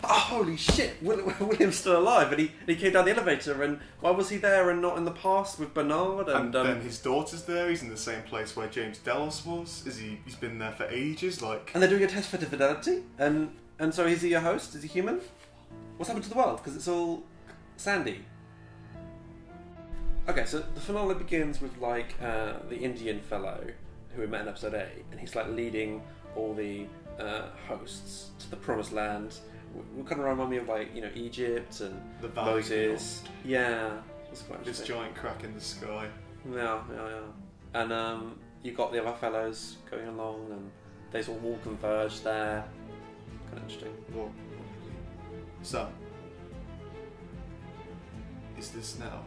oh, holy shit, William's still alive, and he came down the elevator, and why was he there and not in the past with Bernard? And then his daughter's there. He's in the same place where James Delos was. He's been there for ages. And they're doing a test for fidelity, and so is he a host? Is he human? What's happened to the world? Because it's all sandy. Okay, so the finale begins with the Indian fellow who we met in episode 8, and he's leading all the hosts to the promised land. We kind of remind me of Egypt and the Valley Moses. Yeah, that's quite this giant crack in the sky. Yeah. And you got the other fellows going along, and they sort of all converge there. Kind of interesting. Well, so is this now?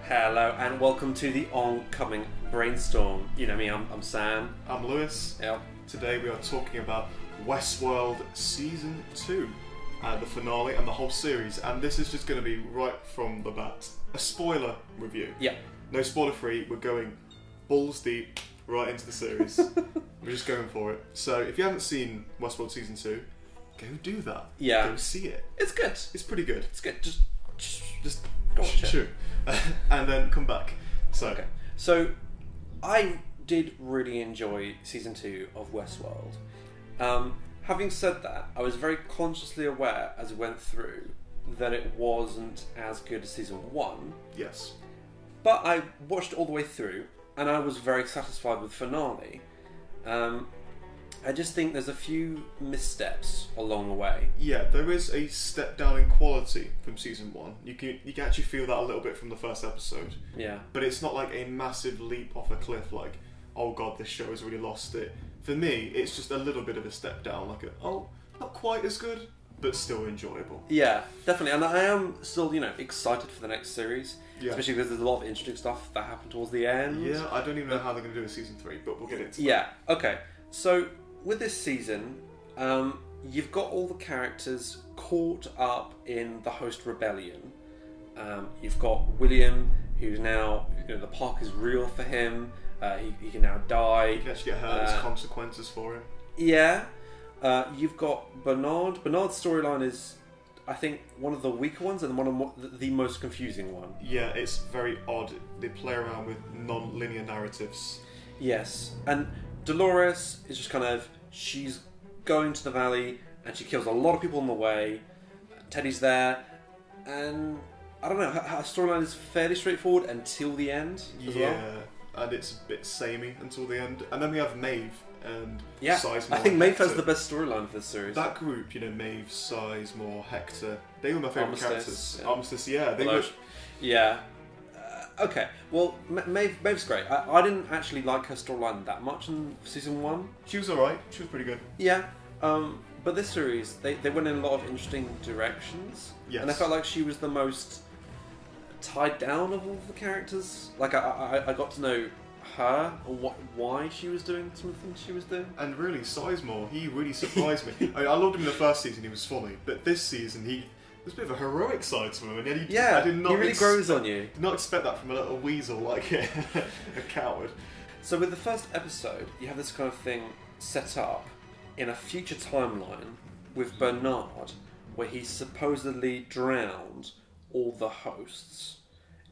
Hello and welcome to the Oncoming Brainstorm. You know me, I'm Sam. I'm Lewis. Yep. Today we are talking about Westworld Season 2, the finale and the whole series. And this is just going to be right from the bat a spoiler review. Yeah. No spoiler free, we're going balls deep right into the series. We're just going for it. So if you haven't seen Westworld Season 2, go do that. Yeah. Go see it. It's good. It's pretty good. It's good. Just go watch it. Sure. And then come back. So I did really enjoy Season 2 of Westworld. Having said that, I was very consciously aware as we went through that it wasn't as good as Season 1. Yes. But I watched it all the way through, and I was very satisfied with the finale. I just think there's a few missteps along the way. Yeah, there is a step down in quality from Season 1. You can actually feel that a little bit from the first episode. Yeah. But it's not like a massive leap off a cliff like, oh god, this show has really lost it. For me, it's just a little bit of a step down, not quite as good, but still enjoyable. Yeah, definitely. And I am still, excited for the next series. Yeah. Especially because there's a lot of interesting stuff that happened towards the end. Yeah, I don't even know how they're going to do a Season 3, but we'll get into that. Yeah, okay. So, with this season, you've got all the characters caught up in the host rebellion. You've got William, who's now, the park is real for him. He can now die. You can actually get hurt. There's consequences for him. Yeah. You've got Bernard. Bernard's storyline is, I think, one of the weaker ones and one of the most confusing one. Yeah, it's very odd. They play around with non-linear narratives. Yes. And Dolores is just she's going to the valley and she kills a lot of people on the way. Teddy's there, and I don't know, her storyline is fairly straightforward until the end as well. And it's a bit samey until the end. And then we have Maeve and Sizemore. I think Maeve has the best storyline for this series. That group, Maeve, Sizemore, Hector, they were my favourite characters. Yeah. Armistice, yeah. They were... Yeah. Okay, well, Maeve's great. I didn't actually like her storyline that much in Season 1. She was alright. She was pretty good. Yeah. But this series, they went in a lot of interesting directions. Yes. And I felt like she was the most tied down of all the characters. I got to know her and why she was doing some of the things she was doing. And really, Sizemore, he really surprised me. I loved him in the first season, he was funny. But this season, there's a bit of a heroic side to him. And I did not he really grows on you. Did not expect that from a little weasel like a coward. So with the first episode, you have this kind of thing set up in a future timeline with Bernard, where he supposedly drowned all the hosts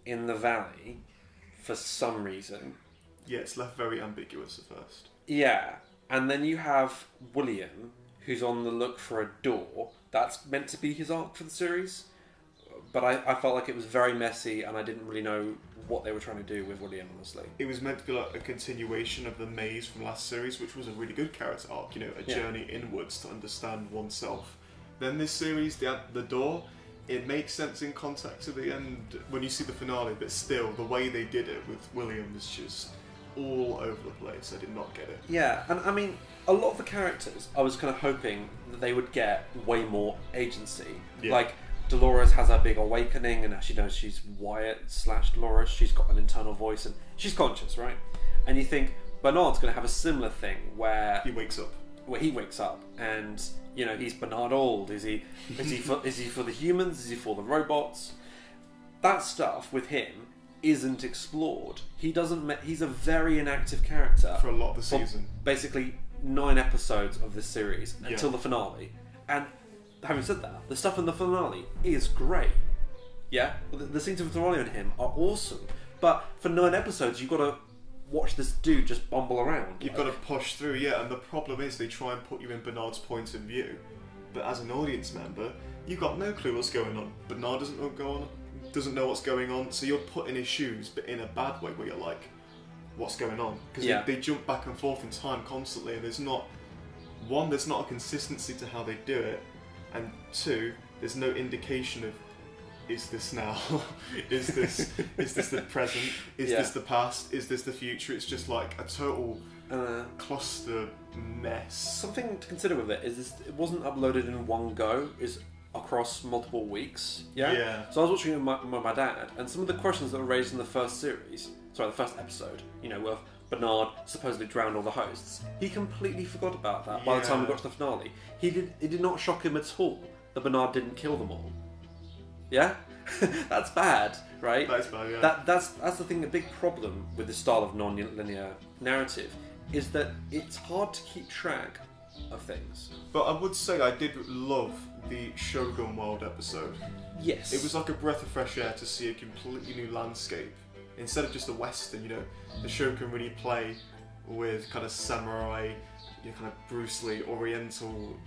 in the valley for some reason. Yeah, it's left very ambiguous at first. Yeah, and then you have William, who's on the look for a door. That's meant to be his arc for the series, but I felt like it was very messy, and I didn't really know what they were trying to do with William, honestly. It was meant to be like a continuation of the Maze from last series, which was a really good character arc, a journey inwards to understand oneself. Then this series, the door, it makes sense in context at the end when you see the finale, but still, the way they did it with William was just all over the place. I did not get it. Yeah, and I mean, a lot of the characters, I was kind of hoping that they would get way more agency. Yeah. Like, Dolores has her big awakening, and now she knows she's Wyatt/Dolores. She's got an internal voice, and she's conscious, right? And you think Bernard's going to have a similar thing where he wakes up. Where he wakes up, and he's Bernard old. Is he for the humans? Is he for the robots? That stuff with him isn't explored. He's a very inactive character For a lot of the season. Basically 9 episodes of this series until the finale. And having said that, the stuff in the finale is great. Yeah? The scenes of finale on him are awesome. But for 9 episodes, you've got to watch this dude just bumble around. You've got to push through, and the problem is they try and put you in Bernard's point of view. But as an audience member, you've got no clue what's going on. Bernard doesn't know what's going on, so you're put in his shoes, but in a bad way, where you're like, what's going on? Because they jump back and forth in time constantly, and there's not a consistency to how they do it, and 2, there's no indication of, is this now? is this the present? Is this the past? Is this the future? It's just like a total cluster mess. Something to consider with it is it wasn't uploaded in one go. It's across multiple weeks. Yeah. So I was watching it with my dad, and some of the questions that were raised in the first episode, where Bernard supposedly drowned all the hosts. He completely forgot about that by the time we got to the finale. It did not shock him at all that Bernard didn't kill them all. Yeah? That's bad, right? That's bad, yeah. That's the thing, the big problem with this style of non-linear narrative is that it's hard to keep track of things. But I would say I did love the Shogun World episode. Yes. It was like a breath of fresh air to see a completely new landscape. Instead of just a Western, the show can really play with kind of samurai, kind of Bruce Lee, Oriental,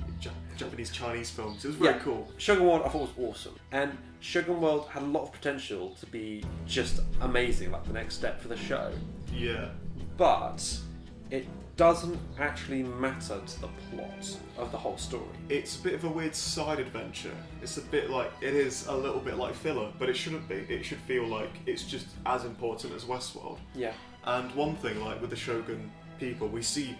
Japanese, Chinese films. It was very cool. Shogun World I thought was awesome. And Shogun World had a lot of potential to be just amazing, like the next step for the show. Yeah. But it doesn't actually matter to the plot of the whole story. It's a bit of a weird side adventure. It's a bit like, it is a little bit like filler, but it shouldn't be. It should feel like it's just as important as Westworld. Yeah. And one thing, like with the Shogun people, we see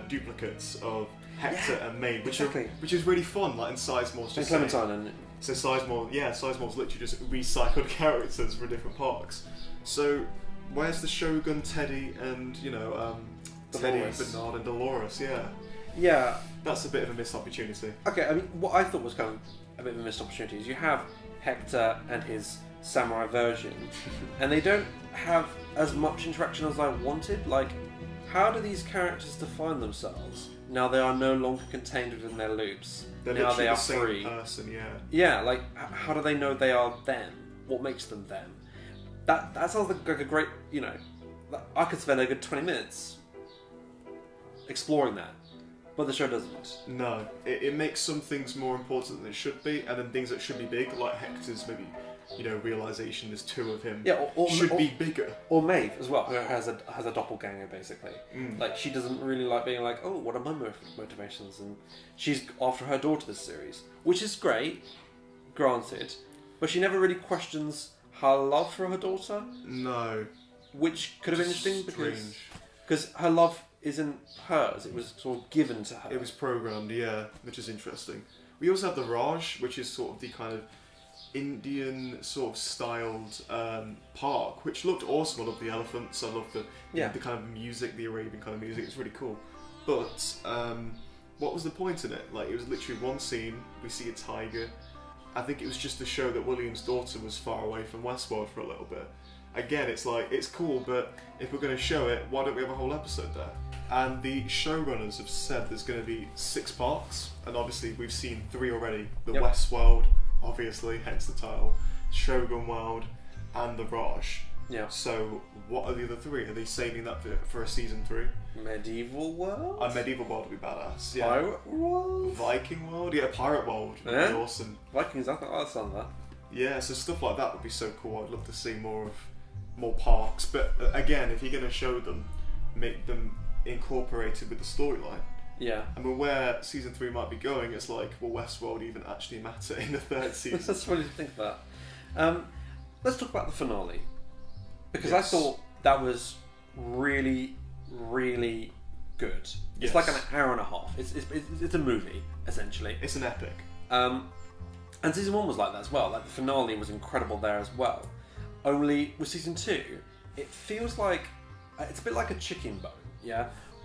duplicates of Hector and Maid, which is really fun. Like, and Sizemore's just and Clementine and Sizemore's literally just recycled characters for different parks. So where's the Shogun, Teddy, and Teddy, Bernard, and Dolores? Yeah, that's a bit of a missed opportunity. Okay, I mean, what I thought was kind of a bit of a missed opportunity is you have Hector and his samurai version, and they don't have as much interaction as I wanted. Like, how do these characters define themselves? Now they are no longer contained within their loops. Now they are free. Person, yeah, like, how do they know they are them? What makes them them? That sounds like a great, I could spend a good 20 minutes exploring that. But the show doesn't. No, it makes some things more important than it should be, and then things that should be big, like Hector's maybe, realization there's 2 of him, should be bigger. Or Maeve as well, who has a doppelganger basically. Like, she doesn't really like being like, oh, what are my motivations? And she's after her daughter this series, which is great, granted, but she never really questions her love for her daughter. No. Which could have been interesting because her love isn't hers, it was sort of given to her. It was programmed, which is interesting. We also have the Raj, which is sort of the kind of Indian sort of styled park, which looked awesome. I love the elephants, I love the kind of music, the Arabian kind of music, it's really cool. But what was the point in it? Like, it was literally one scene, we see a tiger. I think it was just to show that William's daughter was far away from Westworld for a little bit. Again, it's like, it's cool, but if we're going to show it, why don't we have a whole episode there? And the showrunners have said there's going to be 6 parts, and obviously we've seen 3 already. The Westworld, obviously, hence the title, Shogun World, and the Raj. Yeah. So, what are the other 3? Are they saving that for a season 3? Medieval World? A Medieval World would be badass, yeah. Pirate World? Viking World? Yeah, Pirate World would be awesome. Vikings, I think that's on that. Yeah, so stuff like that would be so cool. I'd love to see more parks, but again, if you're going to show them, make them incorporated with the storyline. Yeah. I mean, where season 3 might be going, it's like, will Westworld even actually matter in the 3rd season? That's funny to think about. Let's talk about the finale, because I thought that was really, really good. It's like an hour and a half. It's a movie, essentially. It's an epic. And season 1 was like that as well. Like, the finale was incredible there as well. Only with season 2, it feels like it's a bit like a chicken bone,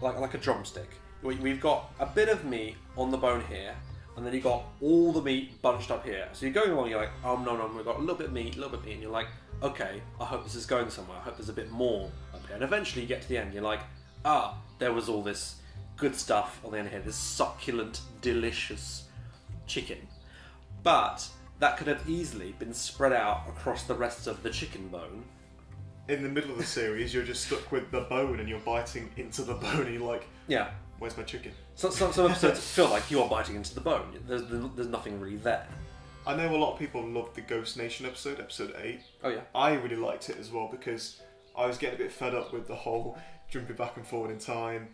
like a drumstick. We've got a bit of meat on the bone here, and then you got all the meat bunched up here. So you're going along, you're like, oh no, we've got a little bit of meat, and you're like, okay, I hope this is going somewhere. I hope there's a bit more up here. And eventually you get to the end, you're like, there was all this good stuff on the end here, this succulent, delicious chicken. But that could have easily been spread out across the rest of the chicken bone. In the middle of the series, you're just stuck with the bone and you're biting into the bone and you're like, yeah, where's my chicken? So some episodes feel like you're biting into the bone. There's nothing really there. I know a lot of people loved the Ghost Nation episode 8. Oh yeah. I really liked it as well because I was getting a bit fed up with the whole jumping back and forward in time,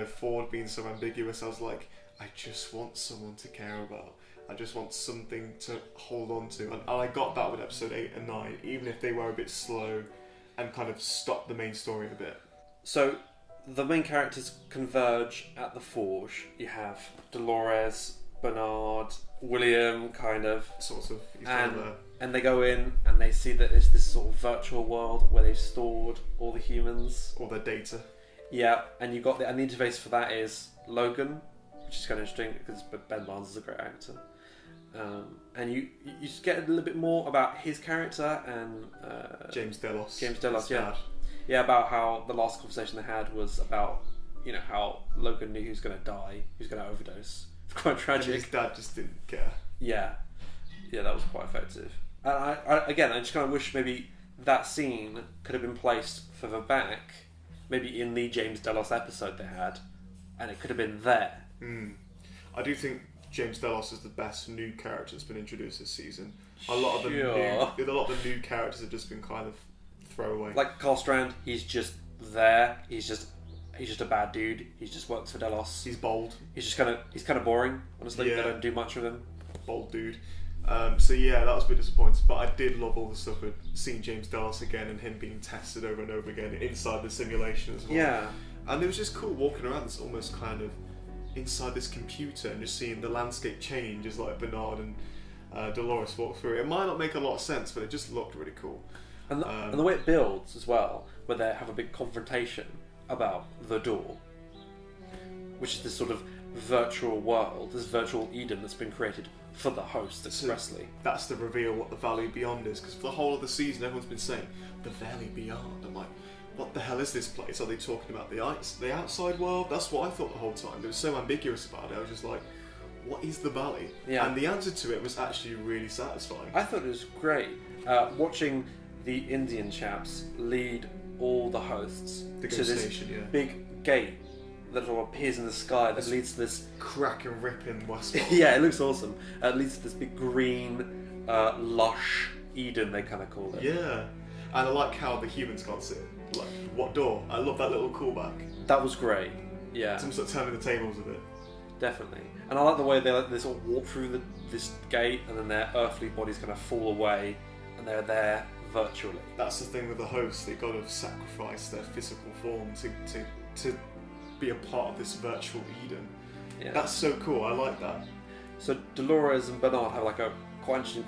Ford being so ambiguous. I was like, I just want someone to care about. I just want something to hold on to. And I got that with episode 8 and 9, even if they were a bit slow and kind of stopped the main story a bit. So the main characters converge at the Forge. You have Dolores, Bernard, William, kind of. Sort of. And they go in and they see that it's this sort of virtual world where they've stored all the humans. All their data. Yeah, and you got and the interface for that is Logan, which is kind of interesting because Ben Barnes is a great actor. And you just get a little bit more about his character and James Delos. Yeah. Yeah, about how the last conversation they had was about, how Logan knew he was going to die, he was going to overdose. It's quite tragic. And his dad just didn't care. Yeah, that was quite effective. And I just kind of wish maybe that scene could have been placed further back, maybe in the James Delos episode they had, and it could have been there. I do think James Delos is the best new character that's been introduced this season. A lot of the new characters have just been kind of throwaway. Like Carl Strand, he's just there. He's just a bad dude. He just works for Delos. He's bold. He's kind of boring. Honestly, they don't do much with him. Bold dude. So yeah, that was a bit disappointing. But I did love all the stuff with seeing James Delos again and him being tested over and over again inside the simulation as well. Yeah. And it was just cool walking around this almost kind of inside this computer and just seeing the landscape change as like Bernard and Dolores walk through it. It might not make a lot of sense, but it just looked really cool. And the way it builds as well, where they have a big confrontation about the door, which is this sort of virtual world, this virtual Eden that's been created for the host expressly. So that's the reveal what the Valley Beyond is, because for the whole of the season everyone's been saying the Valley Beyond. I'm like, what the hell is this place? Are they talking about the outside world? That's what I thought the whole time. They were so ambiguous about it. I was just like, what is the Valley? Yeah. And the answer to it was actually really satisfying. I thought it was great. Watching the Indian chaps lead all the hosts to this big gate that all appears in the sky that leads to this crack and rip in Westworld. Yeah, it looks awesome. It leads to this big green, lush Eden, they kind of call it. Yeah, and I like how the humans can't see it. Like, what door? I love that little callback. That was great. Yeah. It's almost like turning the tables a bit. Definitely. And I like the way they sort of walk through this gate and then their earthly bodies kind of fall away and they're there virtually. That's the thing with the hosts. They've got to sacrifice their physical form to be a part of this virtual Eden. Yeah. That's so cool. I like that. So Dolores and Bernard have like a quite interesting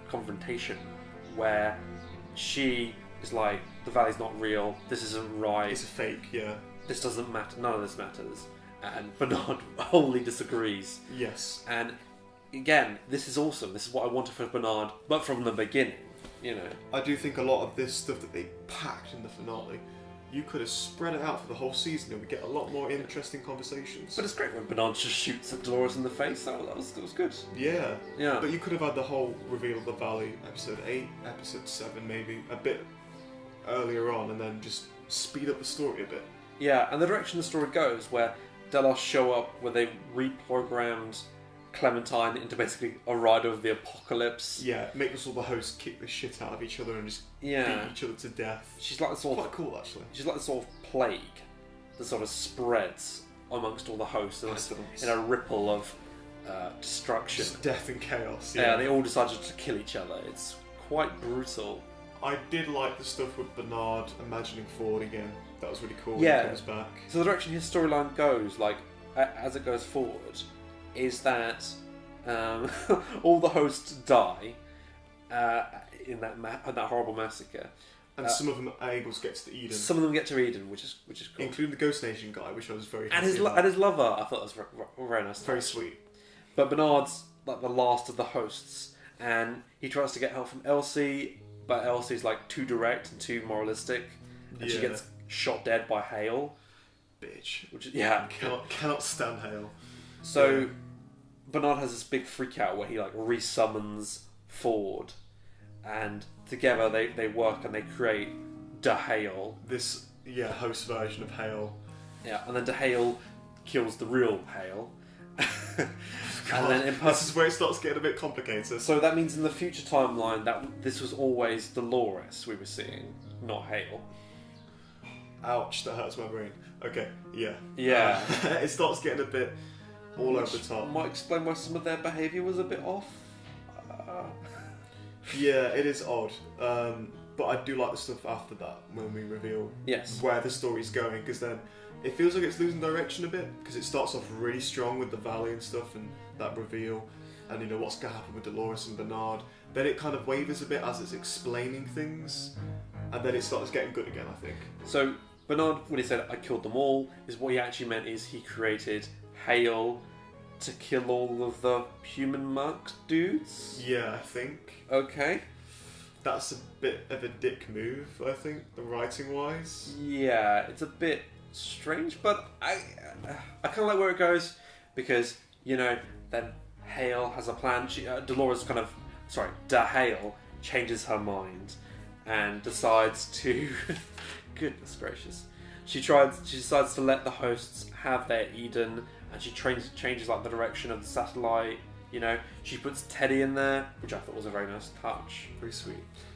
confrontation where she is like, the Valley's not real, this isn't right. It's a fake, yeah. This doesn't matter, none of this matters. And Bernard wholly disagrees. Yes. And again, this is awesome. This is what I wanted for Bernard, but from the beginning, I do think a lot of this stuff that they packed in the finale, you could have spread it out for the whole season and we get a lot more interesting conversations. But it's great when Bernard just shoots at Dolores in the face. That was good. Yeah. Yeah. But you could have had the whole reveal of the Valley, episode 8, episode 7 maybe, a bit earlier on, and then just speed up the story a bit. Yeah, and the direction the story goes, where Delos show up, where they reprogrammed Clementine into basically a rider of the apocalypse. Yeah, make us all the hosts kick the shit out of each other and just beat each other to death. She's like this sort quite cool, actually. She's like the sort of plague that sort of spreads amongst all the hosts in a ripple of destruction. Just death and chaos. Yeah, they all decided to kill each other. It's quite brutal. I did like the stuff with Bernard imagining Ford again. That was really cool when he comes back. So the direction his storyline goes, like as it goes forward, is that all the hosts die in that horrible massacre, and some of them are able to get to the Eden. Some of them get to Eden, which is cool, including the Ghost Nation guy, which I was very and happy his lover. I thought was very nice. Very sweet. But Bernard's like the last of the hosts, and he tries to get help from Elsie, but Elsie's like too direct and too moralistic, and she gets shot dead by Hale. Bitch. Which is, Cannot stand Hale. So Bernard has this big freak out where he like resummons Ford, and together they work and they create DeHale. This host version of Hale. Yeah, and then DeHale kills the real Hale. And then this is where it starts getting a bit complicated. So that means in the future timeline that this was always Dolores we were seeing, not Hale. Ouch, that hurts my brain. Okay, yeah. Yeah. It starts getting a bit all over the top. Might explain why some of their behaviour was a bit off. Yeah, it is odd. But I do like the stuff after that when we reveal where the story's going, because then it feels like it's losing direction a bit, because it starts off really strong with the Valley and stuff and that reveal, and you know what's going to happen with Dolores and Bernard. Then it kind of wavers a bit as it's explaining things, and then it starts getting good again, I think. So Bernard, when he said I killed them all, is what he actually meant is he created Hale to kill all of the human merc dudes? Yeah, I think. Okay. That's a bit of a dick move, I think, the writing wise. Yeah, it's a bit strange, but I kind of like where it goes, because, you know, then Hale has a plan. Dolores DeHale changes her mind and decides to goodness gracious. She decides to let the hosts have their Eden, and she changes like the direction of the satellite. You know, she puts Teddy in there, which I thought was a very nice touch. Very sweet.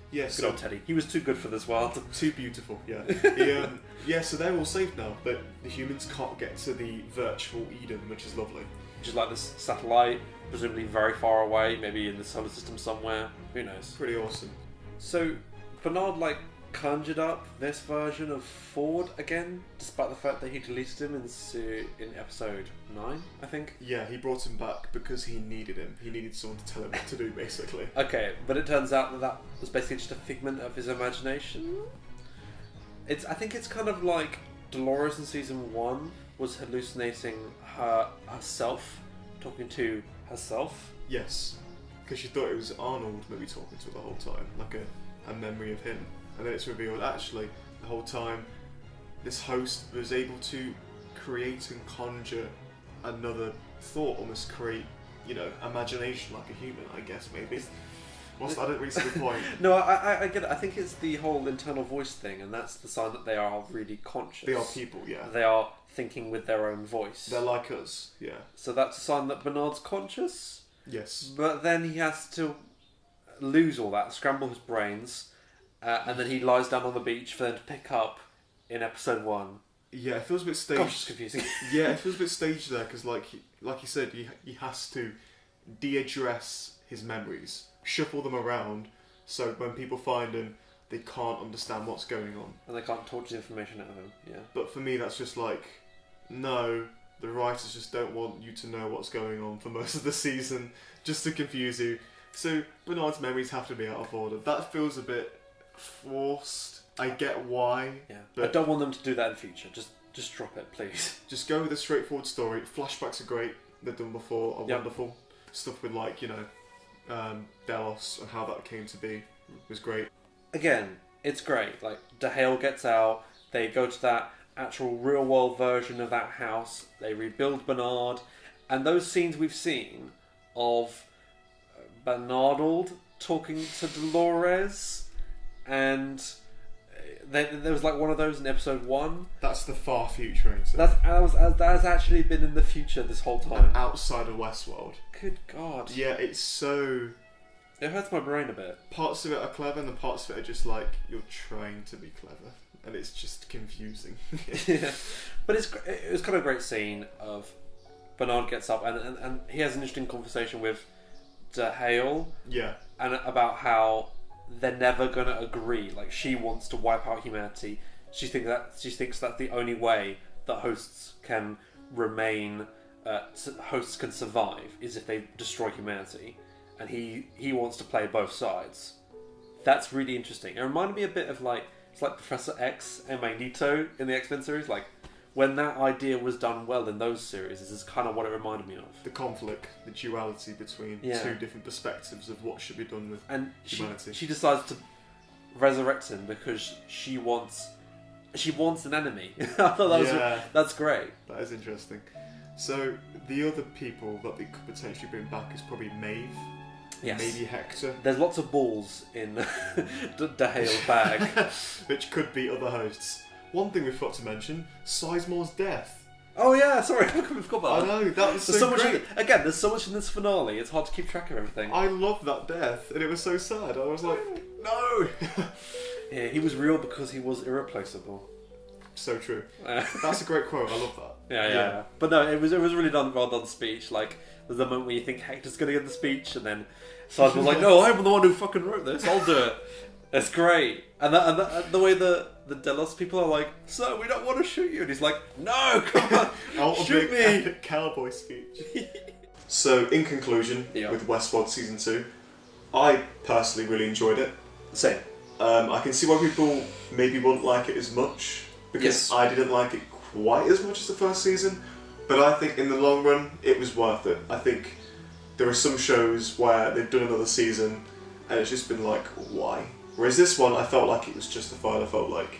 Yeah, good old Teddy. He was too good for this world. Too beautiful. Yeah. So they're all safe now, but the humans can't get to the virtual Eden, which is lovely. Which is like this satellite, presumably very far away, maybe in the solar system somewhere. Who knows? Pretty awesome. So Bernard conjured up this version of Ford again, despite the fact that he deleted him in episode 9, I think. Yeah, he brought him back because he needed him. He needed someone to tell him what to do, basically. Okay, but it turns out that was basically just a figment of his imagination. I think it's kind of like Dolores in season 1 was hallucinating herself, talking to herself. Yes, because she thought it was Arnold maybe talking to her the whole time, like a memory of him. And then it's revealed, actually, the whole time, this host was able to create and conjure another thought, almost create, imagination like a human, I guess, maybe. I didn't really see the point. No, I get it. I think it's the whole internal voice thing, and that's the sign that they are really conscious. They are people, yeah. They are thinking with their own voice. They're like us, yeah. So that's a sign that Bernard's conscious? Yes. But then he has to lose all that, scramble his brains, and then he lies down on the beach for them to pick up in episode 1. Yeah, it feels a bit staged. Gosh, it's confusing. Yeah, it feels a bit staged there, because like you said, he has to de-address his memories, shuffle them around, so when people find him, they can't understand what's going on. And they can't torture the information out of him, yeah. But for me, that's just like, no, the writers just don't want you to know what's going on for most of the season, just to confuse you. So Bernard's memories have to be out of order. That feels a bit forced. I get why. Yeah. But I don't want them to do that in the future. Just drop it, please. Just go with a straightforward story. Flashbacks are great. They've done before. Are wonderful. Stuff with Delos and how that came to be was great. Again, it's great. Like, DeHale gets out. They go to that actual real world version of that house. They rebuild Bernard. And those scenes we've seen of Bernard talking to Dolores, and there was like one of those in episode 1. That's the far future, isn't it? That has actually been in the future this whole time. And outside of Westworld. Good God. Yeah, it's so... It hurts my brain a bit. Parts of it are clever, and the parts of it are just like, you're trying to be clever. And it's just confusing. Yeah. But it was kind of a great scene of Bernard gets up and he has an interesting conversation with DeHale. Yeah. And about how they're never going to agree. Like, she wants to wipe out humanity. She thinks that's the only way that hosts can remain, hosts can survive, is if they destroy humanity. And he wants to play both sides. That's really interesting. It reminded me a bit of it's like Professor X and Magneto in the X-Men series. Like, when that idea was done well in those series, this is kind of what it reminded me of. The conflict, the duality between two different perspectives of what should be done with humanity. She decides to resurrect him because she wants an enemy. I thought that's great. That is interesting. So the other people that they could potentially bring back is probably Maeve. Yes. Maybe Hector. There's lots of balls in Dahale's bag. Which could be other hosts. One thing we forgot to mention, Sizemore's death. Oh yeah, sorry, I forgot about that. I know, that was there's so much great. Again, there's so much in this finale, it's hard to keep track of everything. I love that death, and it was so sad. I was like, no! Yeah, he was real because he was irreplaceable. So true. That's a great quote, I love that. Yeah. But no, it was really well done speech. Like, there's a moment where you think Hector's going to give the speech, and then Sizemore's like, no, I'm the one who fucking wrote this, I'll do it. It's great. And the way the Delos people are like, sir, we don't want to shoot you. And he's like, no, come on, shoot me. Epic cowboy speech. So, in conclusion, Yeah. with Westworld Season 2, I personally really enjoyed it. Same. I can see why people maybe wouldn't like it as much, because Yes. I didn't like it quite as much as the first season, but I think in the long run, it was worth it. I think there are some shows where they've done another season, and it's just been like, why? Whereas this one, I felt like it was justified. I felt like,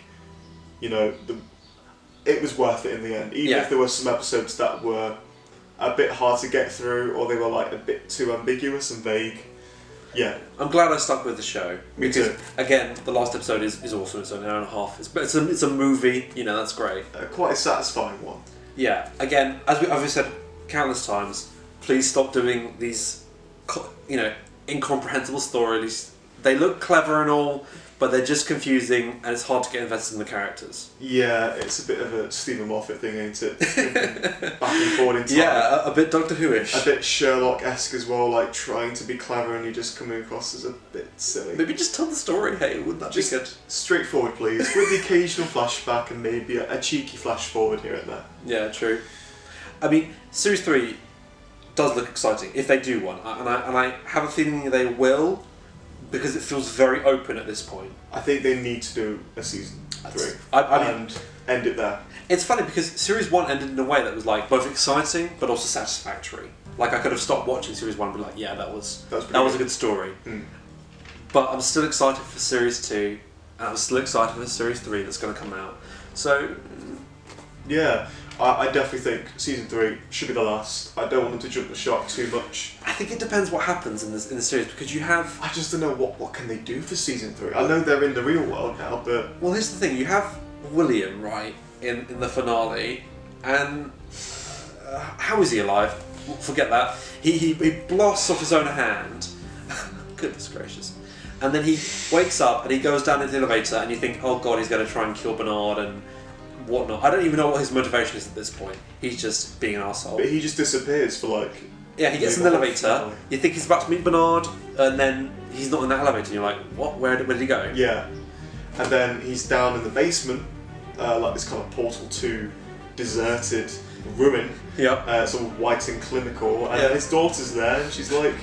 you know, it was worth it in the end. Even if there were some episodes that were a bit hard to get through, or they were like a bit too ambiguous and vague. Yeah. I'm glad I stuck with the show. Me because, too. again, the last episode is awesome. It's an hour and a half. It's a movie, you know, that's great. Quite a satisfying one. Yeah, again, as we've said countless times, please stop doing these, you know, incomprehensible stories. They look clever and all, but they're just confusing, and it's hard to get invested in the characters. Yeah, it's a bit of a Stephen Moffat thing, ain't it? Back and forward in time. Yeah, a bit Doctor Who-ish. A bit Sherlock-esque as well, like trying to be clever and you're just coming across as a bit silly. Maybe just tell the story, hey, wouldn't that Just be good? straightforward, please, with the occasional flashback and maybe a cheeky flash forward here and there. Yeah, true. I mean, Series 3 does look exciting, if they do one, and I have a feeling they will, because it feels very open at this point. I think they need to do a season 3 I mean, and end it there. it's funny because Series 1 ended in a way that was like both exciting but also satisfactory. Like I could have stopped watching Series 1 and be like, yeah, that was a good story. Mm. But I'm still excited for Series 2, and I'm still excited for Series 3 that's going to come out. So, yeah, I definitely think Season 3 should be the last. I don't want them to jump the shark too much. I think it depends what happens in the series, because you have... I just don't know what can they do for Season 3. I know they're in the real world now, but... Well, here's the thing. You have William, right, in the finale, and how is he alive? Forget that. He blasts off his own hand. Goodness gracious. And then he wakes up and he goes down into the elevator, and you think, oh god, he's going to try and kill Bernard and whatnot. I don't even know what his motivation is at this point. He's just being an arsehole. But he just disappears for like... Yeah, he gets in the elevator, you think he's about to meet Bernard, and then he's not in that elevator, and you're like, what? Where did he go? Yeah. And then he's down in the basement, like this kind of portal to deserted ruin. Yeah. Sort of white and clinical, and his daughter's there, and she's like,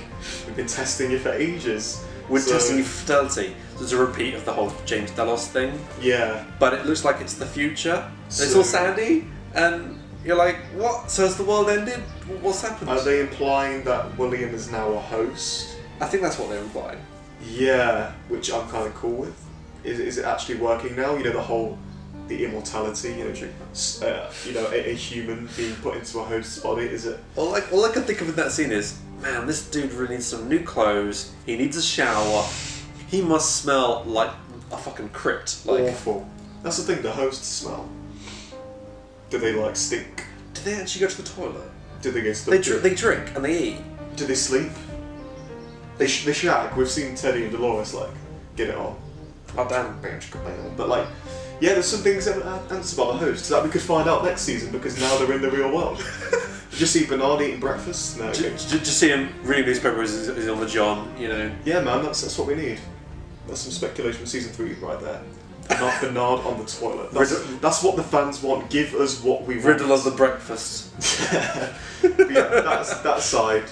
we've been testing you for ages. We're testing you for fidelity. So it's a repeat of the whole James Delos thing. Yeah. But it looks like it's the future. So, it's all sandy, and you're like, what? So has the world ended? What's happened? Are they implying that William is now a host? I think that's what they're implying. Yeah, which I'm kind of cool with. Is it actually working now? You know, the immortality, a human being put into a host's body, is it? All I can think of in that scene is, man, this dude really needs some new clothes, he needs a shower, he must smell like a fucking crypt. Like, awful. That's the thing, the hosts smell. Do they like stink? do they actually go to the toilet? Do they get stuck? They drink and they eat. Do they sleep? They shag. We've seen Teddy and Dolores like get it on. Oh damn. But like, yeah, there's some things that answer about the hosts that we could find out next season because now they're in the real world. Did you see Bernard eating breakfast? No. Just see him reading newspapers as he's on the John, you know. Yeah, man, that's what we need. That's some speculation for season 3 right there. Bernard on the toilet. That's what the fans want. Give us what we want. Riddle of the breakfast. But yeah, that aside,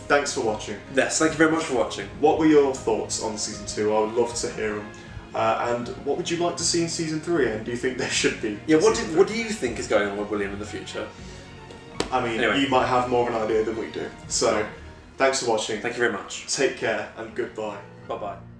thanks for watching. Yes, thank you very much for watching. What were your thoughts on season 2? I would love to hear them. And what would you like to see in season 3? And do you think there should be? Yeah, what do you think is going on with William in the future? I mean, Anyway. you might have more of an idea than we do. So, thanks for watching. Thank you very much. Take care and goodbye. Bye bye.